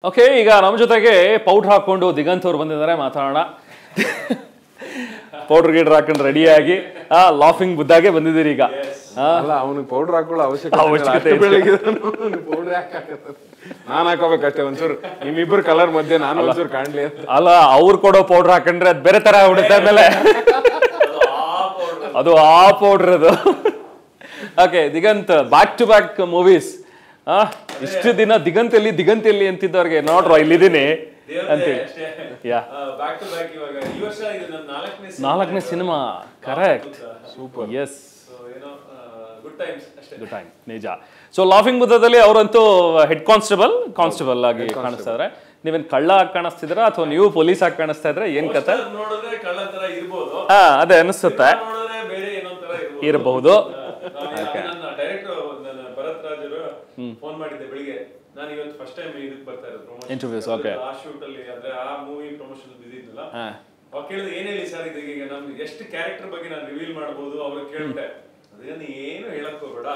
Okay, ಈಗ ನಮ್ಮ ಜೊತೆಗೆ ಪೌಡರ್ ಹಾಕೊಂಡು ದಿಗಂತ್ ಅವ್ರು ಬಂದಿದ್ದಾರೆ, ಮಾತಾಡೋಣ. ಪೌಡರ್ ಗೀಡರ್ ಹಾಕೊಂಡು ರೆಡಿಯಾಗಿ ಲಾಫಿಂಗ್ ಬುದ್ಧಾಗೆ ಬಂದಿದ್ದೀರಿ ಈಗ. ಅಲ್ಲ, ಅವನಿಗೆ ಪೌಡರ್ ಹಾಕೊಳ್ಳೋ ಅವಶ್ಯಕತೆ ನಾನು ಹಾಕೋಬೇಕಷ್ಟೇ ಒಂಚೂರು, ನಿಮ್ಮಿಬ್ರು ಕಲರ್ ಮಧ್ಯೆ ನಾನು ಒಂಚೂರು ಕಾಣ್ಲಿ. ಅಲ್ಲ, ಅವ್ರು ಕೊಡೋ ಪೌಡರ್ ಹಾಕೊಂಡ್ರೆ ಅದು ಬೇರೆ ತರ ಆಗ್ಬಿಡುತ್ತೆ ಆಮೇಲೆ. ಅದು ಆ ಪೌಡರ್ ಅದು. Okay Diganth, back to back movies. ಇಷ್ಟು ದಿನ ದಿಗಂತೆಲ್ಲಿ ಅಂತಿದ್ದವ್ರಿಗೆ ನೋಡ್ರ ಇಲ್ಲಿದ್ದೀನಿ ಅಂತೇಳಿ. ನಾಲ್ಕನೇ cinema, correct, super, yes, good time, ನಿಜ. ಸೊ ಲಾಫಿಂಗ್ ಬುದ್ಧದಲ್ಲಿ ಅವರಂತೂ ಹೆಡ್ ಕಾನ್ಸ್ಟೇಬಲ್ ಆಗಿ ಕಾಣಿಸ್ತಾ ಇದ್ರೆ, ನೀವೇನ್ ಕಳ್ಳ ಆಗಿ ಕಾಣಿಸ್ತಿದ್ರ ಅಥವಾ ನೀವು ಪೊಲೀಸ್ ಆಗಿ ಕಾಣಿಸ್ತಾ ಇದ್ರೆ, ಏನ್ ಕತೆ? ಅದೇ ಅನಿಸುತ್ತೆ, ಇರಬಹುದು. ಫೋನ್ ಮಾಡಿದ್ದೆ ಬೆಳಿಗ್ಗೆ, ನಾನು ಇವತ್ತು ಫಸ್ಟ್ ಟೈಮ್ ಇದಕ್ಕೆ ಬರ್ತಾ ಇರೋದು ಇಂಟರ್ವ್ಯೂಸ್. ಓಕೆ, ಆ ಶೂಟ್ ಅಲ್ಲಿ ಅಂದ್ರೆ ಆ ಮೂವಿ ಪ್ರಮೋಷನ್ ಬಿಸಿ ಇದ್ನಲ್ಲ, ಅವಾಗ ಕೇಳಿದ್ರೆ ಏನ್ ಹೇಳಿ ಸರ್ ಇದೀಗ, ಈಗ ನಮ್ಗೆ ಎಷ್ಟು ಕ್ಯಾರೆಕ್ಟರ್ ಬಗ್ಗೆ ನಾನು ರಿವೀಲ್ ಮಾಡಬಹುದು ಅವ್ರಿಗೆ ಕೇಳ್ಬಿಟ್ಟೆ. ಅದನ್ನ ಏನು ಹೇಳಕ್ ಹೋಗ್ಬೇಡ,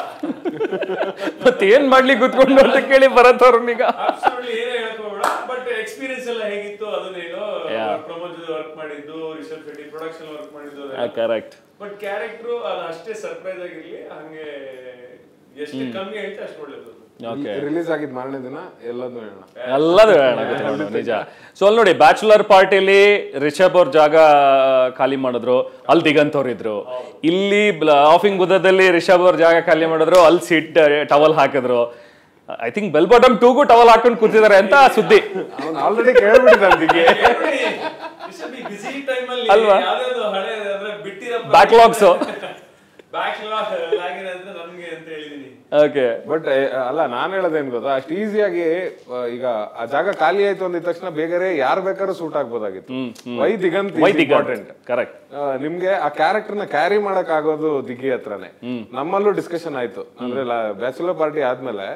ಮತ್ತೇನ್ ಮಾಡ್ಲಿ ಕೂತ್ಕೊಂಡು ಅಂತ ಕೇಳಿ ಬರತ್ತವ್ರನ್ನೀಗ. ಏನು ಹೇಳಕ್ ಹೋಗ್ಬೇಡ, ಬಟ್ ಎಕ್ಸ್ಪೀರಿಯನ್ಸ್ ಎಲ್ಲ ಹೇಗಿತ್ತು ಅದನ್ನೇನು, ಪ್ರಮೋದ್ ವರ್ಕ್ ಮಾಡಿದ್ದು, ರಿಷಬ್ ಶೆಟ್ಟಿ ಪ್ರೊಡಕ್ಷನ್ ವರ್ಕ್ ಮಾಡಿದ್ದು, ಕರೆಕ್ಟ್. ಬಟ್ ಕ್ಯಾರೆಕ್ಟರ್ ಅದು ಅಷ್ಟೇ ಸರ್ಪ್ರೈಸ್ ಆಗಿರ್ಲಿ, ಹಂಗೆ ಎಷ್ಟು ಕಮ್ಮಿ ಐತೆ ಅಷ್ಟು ಒಳ್ಳೇದು. ರಿಲೀಸ್ ಆಗಿದ್ ಮಾರನೇ ದಿನ ಎಲ್ಲದೂ ಹೇಳೋಣ, ನಿಜ. ಸೊ ಅಲ್ಲಿ ನೋಡಿ, ಬ್ಯಾಚುಲರ್ ಪಾರ್ಟಿಲಿ ರಿಷಬ್ ಅವ್ರ ಜಾಗ ಖಾಲಿ ಮಾಡಿದ್ರು, ಅಲ್ಲಿ ದಿಗಂತ್ ಅವ್ರು ಇದ್ರು. ಇಲ್ಲಿ ಲಾಫಿಂಗ್ ಬುದ್ಧದಲ್ಲಿ ರಿಷಬ್ ಅವ್ರ ಜಾಗ ಖಾಲಿ ಮಾಡಿದ್ರು, ಅಲ್ಲಿ ಸೀಟ್ ಟವಲ್ ಹಾಕಿದ್ರು. ಐ ಥಿಂಕ್ ಬೆಲ್ ಬಾಟಮ್ 2ಗೂ ಟವಲ್ ಹಾಕೊಂಡು ಕೂತಿದ್ದಾರೆ ಅಂತ ಸುದ್ದಿ ಆಲ್ರೆಡಿ ಕೇಳ್ಬಿಟ್ಟಿದ್ದಾರೆ ಅಲ್ವಾ? ಬ್ಯಾಕ್ಲಾಗ್ಸ್. ಬಟ್ ಅಲ್ಲ, ನಾನ್ ಹೇಳೋದೇನ್ ಗೊತ್ತಾ, ಅಷ್ಟು ಈಸಿಯಾಗಿ ಈಗ ಆ ಜಾಗ ಖಾಲಿ ಆಯ್ತು ಅಂದಿದ ತಕ್ಷಣ ಬೇಗರೆ ಯಾರು ಬೇಕಾದ್ರೂ ಸೂಟ್ ಆಗ್ಬೋದಾಗಿತ್ತು. Why Diganth important. ಕರೆಕ್ಟ್. ನಿಮ್ಗೆ ಆ ಕ್ಯಾರೆಕ್ಟರ್ ನ ಕ್ಯಾರಿ ಮಾಡಕ್ ಆಗೋದು ದಿಗ್ಗಿ ಹತ್ರನೇ. ನಮ್ಮಲ್ಲೂ ಡಿಸ್ಕಷನ್ ಆಯ್ತು, ಅಂದ್ರೆ ಬ್ಯಾಚುಲರ್ ಪಾರ್ಟಿ ಆದ್ಮೇಲೆ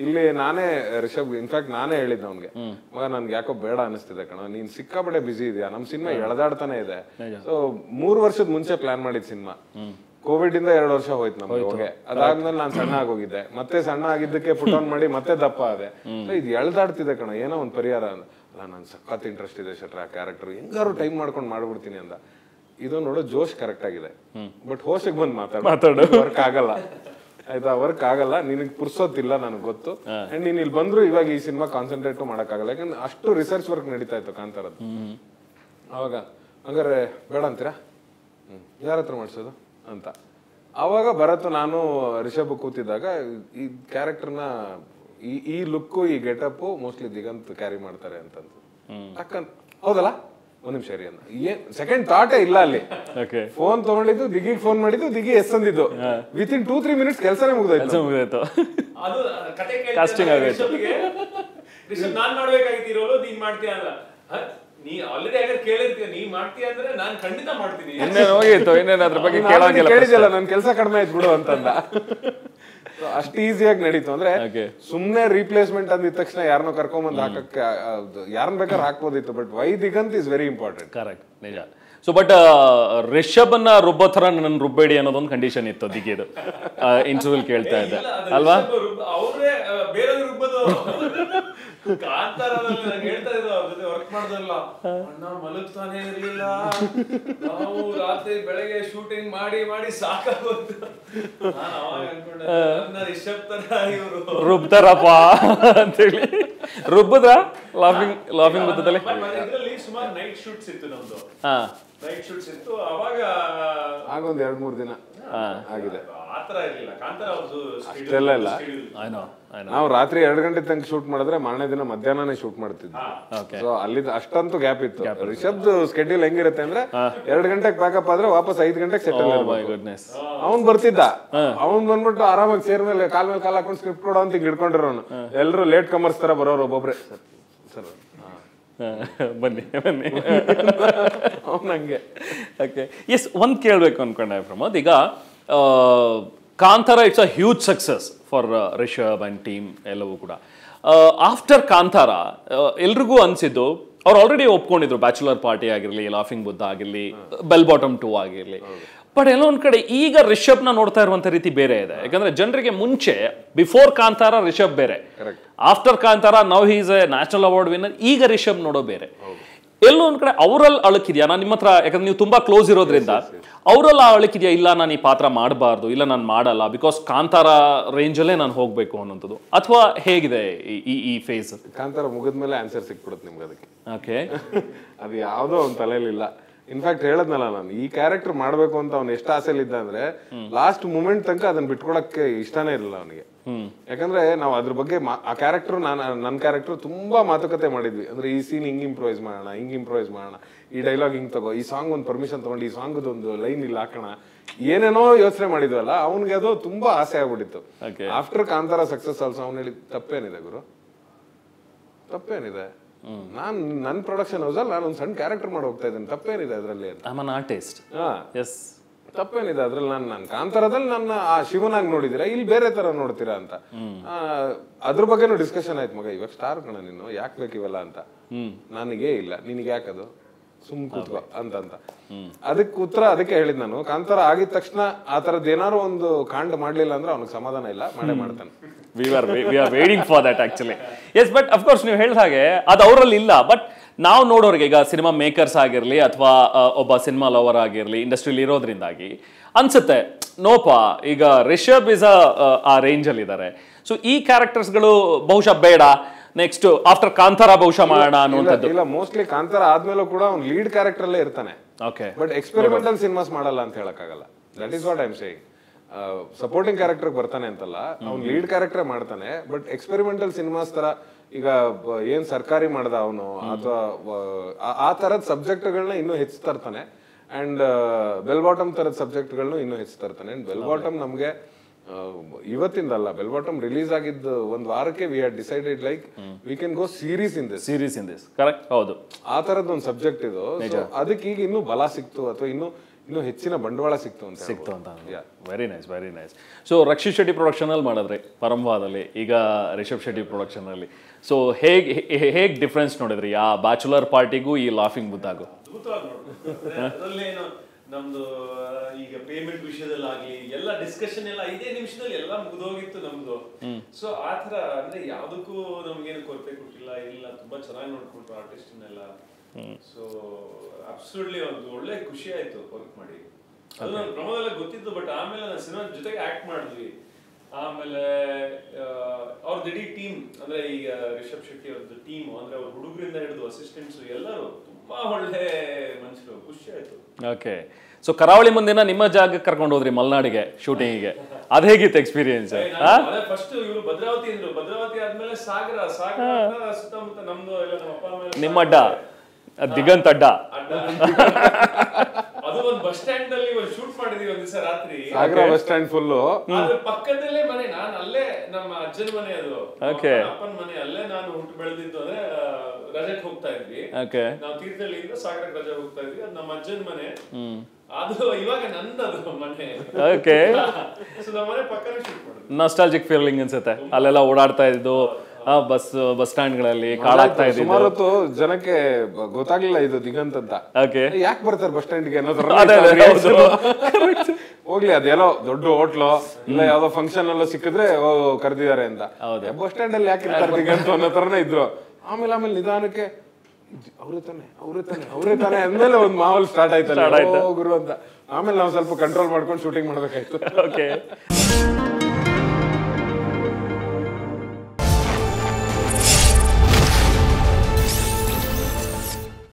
ಇಲ್ಲಿ ನಾನೇ ರಿಷಬ್, ಇನ್ಫ್ಯಾಕ್ಟ್ ನಾನೇ ಹೇಳಿದ್ದೆ ಅವ್ನಿಗೆ, ಮಗ ನನ್ಗೆ ಯಾಕೋ ಬೇಡ ಅನಿಸ್ತಿದೆ ಕಣ, ನೀನ್ ಸಿಕ್ಕಾಪಟ್ಟೆ ಬಿಸಿ ಇದೆಯಾ, ನಮ್ ಸಿನಿಮಾ ಎಳೆದಾಡ್ತಾನೆ ಇದೆ. ಸೊ 3 ವರ್ಷದ ಮುಂಚೆ ಪ್ಲಾನ್ ಮಾಡಿದ್ ಸಿನಿಮಾ, ಕೋವಿಡ್ ಇಂದ 2 ವರ್ಷ ಹೋಯ್ತು ನಮ್ಗೆ. ಅದಾದ್ಮೇಲೆ ನಾನ್ ಸಣ್ಣ ಆಗೋಗಿದ್ದೆ, ಮತ್ತೆ ಸಣ್ಣ ಆಗಿದ್ದಕ್ಕೆ ಪುಟ್ ಆನ್ ಮಾಡಿ ಮತ್ತೆ ದಪ್ಪ ಆದೆ. ಇದು ಎಳ್ದಾಡ್ತಿದೆ ಕಣ, ಏನೋ ಒಂದ್ ಪರಿಹಾರ. ಅಲ್ಲ, ನನ್ ಸಖತ್ ಇಂಟ್ರೆಸ್ಟ್ ಇದೆ ಶೆಟ್ರ ಆ ಕ್ಯಾರೆಕ್ಟರ್, ಹೆಂಗಾರು ಟೈಮ್ ಮಾಡ್ಕೊಂಡು ಮಾಡ್ಬಿಡ್ತೀನಿ ಅಂದ. ಇದು ನೋಡೋ ಜೋಶ್ ಕರೆಕ್ಟ್ ಆಗಿದೆ, ಬಟ್ ಹೋಶಕ್ ಬಂದ್ ಮಾತಾಡೋದು ವರ್ಕ್ ಆಗಲ್ಲ, ಆಯ್ತಾ? ವರ್ಕ್ ಆಗಲ್ಲ, ನಿನಗ್ ಪುರ್ಸೋತಿಲ್ಲ, ನನಗೆ ಗೊತ್ತು. ಅಂಡ್ ನೀನ್ ಇಲ್ಲಿ ಬಂದ್ರು ಇವಾಗ ಈ ಸಿನಿಮಾ ಕಾನ್ಸಂಟ್ರೇಟ್ ಮಾಡಕ್ ಆಗಲ್ಲ, ಯಾಕಂದ್ರೆ ಅಷ್ಟು ರಿಸರ್ಚ್ ವರ್ಕ್ ನಡೀತಾ ಇತ್ತು ಕಾಂತಾರದ್ದು. ಅವಾಗ ಹಂಗಾರೆ ಬೇಡ ಅಂತೀರಾ, ಯಾರ ಹತ್ರ ಮಾಡ್ಸೋದು ಅಂತ. ಅವಾಗ ಭರತ್ ನಾನು ರಿಷಬ್ ಕೂತಿದ್ದಾಗ ಈ ಕ್ಯಾರೆಕ್ಟರ್ನ ಈ ಲುಕ್, ಈ ಗೆಟಪ್ ಮೋಸ್ಟ್ಲಿ ದಿಗಂತ್ ಕ್ಯಾರಿ ಮಾಡ್ತಾರೆ ಅಂತಂದು ಟಕ್ಕಂತ, ಹೌದಲ್ಲ ಒಂದ್ ನಿಮಿಷ ರೀ ಅನ್ನ. ಏನ್ ಸೆಕೆಂಡ್ ಥಾಟೇ ಇಲ್ಲ ಅಲ್ಲಿ. ಫೋನ್ ತಗೊಂಡಿದ್ದು, ದಿಗಿಗೆ ಫೋನ್ ಮಾಡಿದ್ದು, ದಿಗಿ ಎಸ್ ಅಂದಿದ್ದು, ವಿತಿನ್ 2-3 ಮಿನಿಟ್ಸ್ ಕೆಲಸನೇ ಮುಗ್ದೋಯ್ತು. ಕಾಸ್ಟಿಂಗ್ ಆಗೋಯ್ತು. ನಾನ್ ಮಾಡ್ಬೇಕಾಗಿರೋದು ನೀನ್ ಮಾಡ್ತೀಯ ಅಲ್ಲ, ನೀ ಆಲ್ರೆಡಿ ಹಾಗಾದ್ರೆ ಕೇಳಿರ್ತೀಯ, ನೀ ಮಾಡ್ತೀಯ ಅಂದ್ರೆ ನಾನ್ ಖಂಡಿತ ಮಾಡ್ತೀನಿ. ಇನ್ನೇನಾದ್ರ ಬಗ್ಗೆ ಕೇಳಿದಲ್ಲ, ನನ್ ಕೆಲಸ ಕಡಿಮೆ ಆಯ್ತು ಬಿಡು ಅಂತಂದ. ಅಷ್ಟು ಈಸಿಯಾಗಿ ನಡೀತು. ಅಂದ್ರೆ ಸುಮ್ನೆ ರೀಪ್ಲೇಸ್ಮೆಂಟ್ ಅಂದಿದ ತಕ್ಷಣ ಯಾರನ್ನೋ ಕರ್ಕೊಂಬಂದ್ ಹಾಕಕ್ಕೆ ಯಾರನ್ನ ಬೇಕಾದ್ರೆ ಹಾಕ್ಬೋದಿತ್ತು, but why Diganth is very important. Correct, ನಿಜ. ಸೊ ಬಟ್ ರಿಷಬ್ ಅನ್ನ ರುಬ್ಬೋ ತರ ನನ್ನ ರುಬ್ಬೇಡಿ ಅನ್ನೋದೊಂದು ಕಂಡೀಷನ್ ಇತ್ತು ದಿಗಿದು. ಇಂಟರ್ವ್ಯೂ ಕೇಳ್ತಾ ಇದ್ದೆ ಅಲ್ವಾ, ಅವ್ರೇ ಬೇರೆ ರುಬ್ಬದು. ಕಾಂತಾರದಲ್ಲಿ ನಾನು ಹೇಳ್ತಾ ಇದ್ರು, ಅವ್ರ ಜೊತೆ ವರ್ಕ್ ಮಾಡ್ದಲ್ಲ, ಅಣ್ಣ ಮಲಗ್ತಾನೆ ಇರ್ಲಿಲ್ಲ, ನಾವು ರಾತ್ರಿ ಬೆಳಗ್ಗೆ ಶೂಟಿಂಗ್ ಮಾಡಿ ಮಾಡಿ ಸಾಕಾಗೋದು. ನಾನು ಅವಾಗ ಅನ್ಕೊಂಡೆ ರಿಷಬ್ ತರ ಇವರು ರುಬ್ತಾರಪ್ಪ ಅಂತೇಳಿ. ರುಬ್ಬದ ಲಾಫಿಂಗ್ ಬುದ್ಧದಲ್ಲಿ ಇದರಲ್ಲಿ ಸುಮಾರು ನೈಟ್ ಶೂಟ್ಸ್ ಇತ್ತು ನಮ್ದು. ನೈಟ್ ಶೂಟ್ಸ್ ಇತ್ತು ಅವಾಗ, ಆಗೊಂದ್ 2-3 ದಿನ ಆಗಿದೆ. ಆತರ ಇರ್ಲಿಲ್ಲ ಕಾಂತಾರ ಅವ್ರದ್ದು, ಅಷ್ಟೆಲ್ಲ ಇಲ್ಲ. ನಾವು ರಾತ್ರಿ 2 ಗಂಟೆ ತನಕ ಶೂಟ್ ಮಾಡಿದ್ರೆ ಮಾರನೇ ದಿನ ಮಧ್ಯಾಹ್ನನೇ ಶೂಟ್ ಮಾಡ್ತಿದ್ವಿ. ಸೊ ಅಲ್ಲಿ ಅಷ್ಟಂತೂ ಗ್ಯಾಪ್ ಇತ್ತು. ರಿಷಬ್ದು ಸ್ಕೆಡ್ಯೂಲ್ ಹೆಂಗಿರುತ್ತೆ ಅಂದ್ರೆ 2 ಗಂಟೆಗೆ ಪ್ಯಾಕಪ್ ಆದ್ರೆ ವಾಪಸ್ 5 ಗಂಟೆಗೆ ಸೆಟಲ್. ಅವ್ನ್ ಬರ್ತಿದ್ದ, ಅವ್ನ್ ಬಂದ್ಬಿಟ್ಟು ಆರಾಮಾಗಿ ಸೇರ್ ಮೇಲೆ ಕಾಲ್ ಹಾಕೊಂಡು ಸ್ಕ್ರಿಪ್ಟ್ ಕೊಡೋ ಅಂತ ಹಿಡ್ಕೊಂಡಿರೋನು. ಎಲ್ರು ಲೇಟ್ ಕಮರ್ಸ್ ತರ ಬರೋರು ಒಬ್ಬೊಬ್ರೆ, ಸರ್ ಬನ್ನಿ ಅವನಂಗೆ. ಓಕೆ, ಎಸ್, ಒಂದ್ ಕೇಳ್ಬೇಕು ಅನ್ಕೊಂಡೆ ಪ್ರಮೋದ್. ಈಗ Kantara it's a huge success for Rishab and team ಎಲ್ಲವೂ ಕೂಡ. ಆಫ್ಟರ್ ಕಾಂತಾರ ಎಲ್ರಿಗೂ ಅನ್ಸಿದ್ದು, ಅವ್ರು ಆಲ್ರೆಡಿ ಒಪ್ಕೊಂಡಿದ್ರು, ಬ್ಯಾಚುಲರ್ ಪಾರ್ಟಿ ಆಗಿರಲಿ, ಲಾಫಿಂಗ್ ಬುದ್ಧ ಆಗಿರಲಿ, ಬೆಲ್ ಬಾಟಮ್ 2 ಆಗಿರಲಿ, ಬಟ್ ಎಲ್ಲೋ ಒಂದ್ ಕಡೆ ಈಗ ರಿಷಬ್ನ ನೋಡ್ತಾ ಇರುವಂತ ರೀತಿ ಬೇರೆ ಇದೆ. ಯಾಕಂದ್ರೆ ಜನರಿಗೆ ಮುಂಚೆ ಬಿಫೋರ್ ಕಾಂತಾರ ರಿಷಬ್ ಬೇರೆ, after Kantara now he's a national award winner. ಈಗ ರಿಷಬ್ ನೋಡೋ ಬೇರೆ. ಎಲ್ಲೋ ಒಂದ್ ಕಡೆ ಅವರಲ್ಲಿ ಅಳುಕಿದ್ಯಾ? ನಾನು ನಿಮ್ಮ ಹತ್ರ, ಯಾಕಂದ್ರೆ ನೀವು ತುಂಬಾ ಕ್ಲೋಸ್ ಇರೋದ್ರಿಂದ, ಅವರೆಲ್ಲ ಅಳುಕಿದ್ಯಾ ಇಲ್ಲ ನಾನು ಈ ಪಾತ್ರ ಮಾಡಬಾರ್ದು, ಇಲ್ಲ ನಾನು ಮಾಡಲ್ಲ ಬಿಕಾಸ್ ಕಾಂತಾರ ರೇಂಜಲ್ಲೇ ನಾನು ಹೋಗ್ಬೇಕು ಅನ್ನೋಂಥದ್ದು, ಅಥವಾ ಹೇಗಿದೆ ಈ ಫೇಸ್? ಕಾಂತಾರ ಮುಗಿದ್ಮೇಲೆ ಆನ್ಸರ್ ಸಿಕ್ಬಿಡುತ್ತೆ ನಿಮ್ಗೆ ಅದಕ್ಕೆ. ಓಕೆ. ಅದು ಯಾವುದೋ ಅವ್ನ ತಲೆಯಲ್ಲಿಲ್ಲ. ಇನ್ಫ್ಯಾಕ್ಟ್ ಹೇಳದ್ನಲ್ಲ ನಾನು, ಈ ಕ್ಯಾರೆಕ್ಟರ್ ಮಾಡ್ಬೇಕು ಅಂತ ಅವ್ನು ಎಷ್ಟು ಆಸೆಲಿದ್ದ ಅಂದ್ರೆ ಲಾಸ್ಟ್ ಮೂಮೆಂಟ್ ತನಕ ಅದನ್ನ ಬಿಟ್ಕೊಳಕ್ಕೆ ಇಷ್ಟನೇ ಇರಲಿಲ್ಲ ಅವನಿಗೆ. ಯಾಕಂದ್ರೆ ನಾವು ಅದ್ರ ಬಗ್ಗೆ ಆ ಕ್ಯಾರೆಕ್ಟರ್, ನನ್ನ ಕ್ಯಾರೆಕ್ಟರ್ ತುಂಬಾ ಮಾತುಕತೆ ಮಾಡಿದ್ವಿ. ಅಂದ್ರೆ ಈ ಸೀನ್ ಹಿಂಗ್ ಇಂಪ್ರೂವೈಸ್ ಮಾಡೋಣ, ಈ ಡೈಲಾಗ್ ಹಿಂಗ್ ತಗೋ, ಈ ಸಾಂಗ್ ಒಂದು ಪರ್ಮಿಷನ್ ತಗೊಂಡು ಈ ಸಾಂಗ್ ಒಂದು ಲೈನ್ ಇಲ್ಲಿ ಹಾಕೋಣ, ಏನೇನೋ ಯೋಚನೆ ಮಾಡಿದ್ವಲ್ಲ. ಅವ್ನಿಗೆ ಅದು ತುಂಬಾ ಆಸೆ ಆಗ್ಬಿಟ್ಟಿತ್ತು. ಆಫ್ಟರ್ ಕಾಂತಾರ ಸಕ್ಸಸ್ ಆಲ್ಸೋ ಅವ್ನು ಹೇಳಿ ತಪ್ಪೇನಿದೆ ಗುರು, ತಪ್ಪೇನಿದೆ, ನನ್ನ ಪ್ರೊಡಕ್ಷನ್ ಹೌಸ್ ಅಲ್ಲಿ ನಾನು ಒಂದು ಸಣ್ಣ ಕ್ಯಾರೆಕ್ಟರ್ ಮಾಡಿ ಹೋಗ್ತಾ ಇದ್ದೇನೆ, ತಪ್ಪೇನಿದೆ ಅದರಲ್ಲಿ ಅಂತ. ಆರ್ಟಿಸ್ಟ್. ತಪ್ಪೇನಿದೆ ಅದ್ರಲ್ಲಿ? ನಾನು ಕಾಂತಾರದಲ್ಲಿ ನನ್ನ ಆ ಶಿವನಾಗಿ ನೋಡಿದೀರಾ, ಇಲ್ಲಿ ಬೇರೆ ತರ ನೋಡ್ತೀರಾ ಅಂತ ಅದ್ರ ಬಗ್ಗೆನೂ ಡಿಸ್ಕಷನ್ ಆಯ್ತು. ಮಗ ಇವಾಗ ಸ್ಟಾರ್ ಕಣ ನೀನು, ಯಾಕೆ ಬೇಕಿವಲ್ಲ ಅಂತ. ನನಗೇ ಇಲ್ಲ, ನಿನಗೆ ಯಾಕದು, ಸುಮ್ ಕೂತ್ಕೋ ಅಂತ. ಅದಕ್ಕೆ ಉತ್ತರ ಅದಕ್ಕೆ ಹೇಳಿದ್ ನಾನು, ಕಾಂತಾರ ಆಗಿದ ತಕ್ಷಣ ಆ ತರದ್ ಏನಾರು ಒಂದು ಕಾಂಡ್ ಮಾಡ್ಲಿಲ್ಲ ಅಂದ್ರೆ ಅವ್ನಿಗೆ ಸಮಾಧಾನ ಇಲ್ಲ, ಮಾಡೇ ಮಾಡ್ತಾನೆ. we are waiting for that actually. Yes, but of course ನೀವು ಹೇಳಿದ ಹಾಗೆ ಅದು ಅವರಲ್ಲಿ ಇಲ್ಲ. ಬಟ್ ನಾವು ನೋಡೋರಿಗೆ, ಈಗ ಸಿನಿಮಾ ಮೇಕರ್ಸ್ ಆಗಿರಲಿ ಅಥವಾ ಒಬ್ಬ ಸಿನಿಮಾ ಲವರ್ ಆಗಿರಲಿ, ಇಂಡಸ್ಟ್ರಿಯಲ್ಲಿ ಇರೋದ್ರಿಂದಾಗಿ ಅನ್ಸುತ್ತೆ ನೋಪ, ಈಗ ರಿಷಬ್ ಇಸ್ ಆ ರೇಂಜಲ್ಲಿ ಇದ್ದಾರೆ, ಸೊ ಈ ಕ್ಯಾರೆಕ್ಟರ್ಸ್ಗಳು ಬಹುಶಃ ಬೇಡ, ನೆಕ್ಸ್ಟ್ ಆಫ್ಟರ್ ಕಾಂತಾರ ಬಹುಶಃ ಮಾಡೋಣ ಅನ್ನುವಂಥದ್ದು. ಇಲ್ಲ, ಮೋಸ್ಟ್ಲಿ ಕಾಂತಾರ ಆದ್ಮೇಲೂ ಕೂಡ ಅವ್ನು ಲೀಡ್ ಕ್ಯಾರೆಕ್ಟರ್ ಅಲ್ಲೇ ಇರ್ತಾನೆ. ಓಕೆ. ಬಟ್ ಎಕ್ಸ್ಪೆರಿಮೆಂಟಲ್ ಸಿನಿಮಾಸ್ ಮಾಡಲ್ಲ ಅಂತ ಹೇಳಕ್ಕಾಗಲ್ಲ. That is what I am saying. Supporting character ಬರ್ತಾನೆ ಅಂತಲ್ಲ, ಅವ್ನು ಲೀಡ್ ಕ್ಯಾರೆಕ್ಟರ್ ಮಾಡ್ತಾನೆ. ಬಟ್ ಎಕ್ಸ್ಪೆರಿಮೆಂಟಲ್ ಸಿನಿಮಾಸ್ ತರ, ಈಗ ಏನ್ ಸರ್ಕಾರಿ ಮಾಡ್ದ ಅವನು ಅಥವಾ ಆ ತರದ ಸಬ್ಜೆಕ್ಟ್ಗಳನ್ನ ಇನ್ನೂ ಹೆಚ್ಚು ತರ್ತಾನೆ. ಅಂಡ್ ಬೆಲ್ ಬಾಟಮ್ ತರದ ಸಬ್ಜೆಕ್ಟ್ಗಳನ್ನ ಇನ್ನೂ ಹೆಚ್ಚು ತರ್ತಾನೆ. ಅಂಡ್ ಬೆಲ್ ಬಾಟಮ್ ನಮ್ಗೆ ಇವತ್ತಿಂದಲ್ಲ, ಬೆಲ್ ಬಾಟಮ್ ರಿಲೀಸ್ ಆಗಿದ್ದು ಒಂದ್ ವಾರಕ್ಕೆ we had decided like we can go series in this. Correct, ಹೌದು. ಆ ತರದ್ ಒಂದು ಸಬ್ಜೆಕ್ಟ್ ಇದು. ಅದಕ್ಕೆ ಈಗ ಇನ್ನೂ ಬಲ ಸಿಕ್ತು ಅಥವಾ ಇನ್ನೂ ಹೆಚ್ಚಿನ ಬಂಡವಾಳ ಸಿಕ್ತು ಅಂತ. Very nice. So Rakshit Shetty production ಅಲ್ಲಿ ಮಾಡಿದ್ರಿ, ಪರಂವಾದಲ್ಲಿ, ಈಗ ರಿಷಬ್ ಶೆಟ್ಟಿ ಪ್ರೊಡಕ್ಷನ್ ಅಲ್ಲಿ. ಸೊ ಹೇಗ್ ಡಿಫ್ರೆನ್ಸ್ ನೋಡಿದ್ರಿ ಆ ಬ್ಯಾಚುಲರ್ ಪಾರ್ಟಿಗೂ ಈ ಲಾಫಿಂಗ್ ಬುದ್ದಾಗೂ? ನಮ್ದು ಈಗ ಪೇಮೆಂಟ್ ವಿಷಯದಲ್ಲಾಗ್ಲಿ ಎಲ್ಲ ಡಿಸ್ಕಷನ್ ಎಲ್ಲ 5 ನಿಮಿಷದಲ್ಲಿ ಎಲ್ಲ ಮುಗಿದೋಗಿತ್ತು ನಮ್ದು. ಸೊ ಆತರ ಅಂದ್ರೆ ಯಾವ್ದಕ್ಕೂ ನಮ್ಗೇನು ಕೊರತೆ ಕೊಟ್ಟಿಲ್ಲ, ಇಲ್ಲ ತುಂಬಾ ಚೆನ್ನಾಗಿ ನೋಡ್ಕೊಂಡ್ರು ಆರ್ಟಿಸ್ಟ್ನೆಲ್ಲ. ಸೊ ಅಬ್ಸಲ್ಯೂಟ್ಲಿ ಒಂದು ಒಳ್ಳೆ ಖುಷಿ ಆಯ್ತು ವರ್ಕ್ ಮಾಡಿ. ಅದು ನನ್ನ ಪ್ರಮೋದೆಲ್ಲ ಗೊತ್ತಿತ್ತು, ಬಟ್ ಆಮೇಲೆ ನಾನು ಸಿನಿಮಾ ಜೊತೆಗೆ ಆಕ್ಟ್ ಮಾಡಿದ್ವಿ. ಆಮೇಲೆ ಅವ್ರದ್ದು ಇಡೀ ಟೀಮ್, ಅಂದ್ರೆ ಈಗ ರಿಷಬ್ ಶೆಟ್ಟಿ ಅವ್ರದ್ದು ಟೀಮ್, ಅಂದ್ರೆ ಅವ್ರ ಹುಡುಗರಿಂದ ಹಿಡಿದು ಅಸಿಸ್ಟೆಂಟ್ಸ್ ಎಲ್ಲರೂ ತುಂಬಾ ಒಳ್ಳೆ ಮನುಷ್ಯರು, ಖುಷಿ ಆಯ್ತು. ಓಕೆ. ಸೊ ಕರಾವಳಿ ಮುಂದಿನ ನಿಮ್ಮ ಜಾಗಕ್ಕೆ ಕರ್ಕೊಂಡು ಹೋದ್ರಿ ಮಲ್ನಾಡಿಗೆ ಶೂಟಿಂಗಿಗೆ, ಅದ್ ಹೇಗಿತ್ತು ಎಕ್ಸ್ಪೀರಿಯನ್ಸ್? ಫಸ್ಟ್ ಇವರು ಭದ್ರಾವತಿ ಅಂದ್ರು, ಭದ್ರಾವತಿ ಆದ್ಮೇಲೆ ಸಾಗರ ಸುತ್ತಮುತ್ತ ನಮ್ದು ಎಲ್ಲ ನಮ್ಮ ಅಪ್ಪ ಅಮ್ಮ ನಿಮ್ಮ ಅಡ್ಡ ದಿಗಂತ್ ಅಡ್ಡ. ಅದು ಒಂದು ಬಸ್ ಸ್ಟ್ಯಾಂಡ್ ಅಲ್ಲಿ ಶೂಟ್ ಮಾಡಿದೀವಿ ಒಂದ್ ದಿವಸ ರಾತ್ರಿ. ಸಾಗರ ಬಸ್ ಸ್ಟ್ಯಾಂಡ್ ಫುಲ್, ಪಕ್ಕದಲ್ಲೇ ಮನೆ, ನಾನು ಅಲ್ಲೇ ನಮ್ಮ ಅಜ್ಜನ ಮನೆ, ಅದು ಅಪ್ಪನ ಮನೆ, ಅಲ್ಲೇ ನಾನು ಹುಟ್ಟು ಬೆಳೆದಿದ್ದು. ಅಂದ್ರೆ ರಜೆಗೆ ಹೋಗ್ತಾ ಇದ್ವಿ ನಾವು, ತೀರ್ಥಹಳ್ಳಿಯಿಂದ ಸಾಗರಕ್ಕೆ ರಜೆ ಹೋಗ್ತಾ ಇದ್ವಿ. ಅದು ನಮ್ಮ ಅಜ್ಜನ ಮನೆ, ಅದು ಇವಾಗ ನಂದದು ಮನೆ. ಓಕೆ. ಸೊ ನಮ್ಮ ಮನೆ ಪಕ್ಕನೇ ಶೂಟ್ ಮಾಡಿದ್ವಿ. ನಾಸ್ಟಾಲ್ಜಿಕ್ ಫೀಲಿಂಗ್ ಅನ್ಸುತ್ತೆ, ಅಲ್ಲೆಲ್ಲ ಓಡಾಡ್ತಾ ಇದ್ದು ಬಸ್ ಸ್ಟ್ಯಾಂಡ್ಗಳಲ್ಲಿ ಕಾಳಾಗ್ತಾ ಇದ್ದು. ಸುಮಾರು ಜನಕ್ಕೆ ಗೊತ್ತಾಗ್ಲಿಲ್ಲ ಇದು ದಿಗಂತ್ ಅಂತ. ಯಾಕೆ ಬರ್ತಾರೆ ಬಸ್ ಸ್ಟ್ಯಾಂಡ್ಗೆ ಅನ್ನೋದ್ರ ಹೋಗ್ಲಿ, ಅದೇನೋ ದೊಡ್ಡ ಹೋಟ್ಲು ಇಲ್ಲ ಯಾವ್ದೋ ಫಂಕ್ಷನ್ ಎಲ್ಲ ಸಿಕ್ಕಿದ್ರೆ ಕರೆದಿದ್ದಾರೆ ಅಂತ. ಬಸ್ ಸ್ಟ್ಯಾಂಡ್ ಅಲ್ಲಿ ಯಾಕೆ ಇರ್ತಾರೆ ದಿಗಂತ್ ಅನ್ನೋ ತರನೇ ಇದ್ರು. ಆಮೇಲೆ ನಿಧಾನಕ್ಕೆ ಅವ್ರೇ ತಾನೆ ಅಂದ್ಮೇಲೆ ಒಂದ್ ಮಾಹೋಲ್ ಸ್ಟಾರ್ಟ್ ಆಯ್ತಲ್ಲ ಗುರು ಅಂತ. ಆಮೇಲೆ ನಾವು ಸ್ವಲ್ಪ ಕಂಟ್ರೋಲ್ ಮಾಡ್ಕೊಂಡು ಶೂಟಿಂಗ್ ಮಾಡ್ಬೇಕಾಯ್ತು. ಓಕೆ.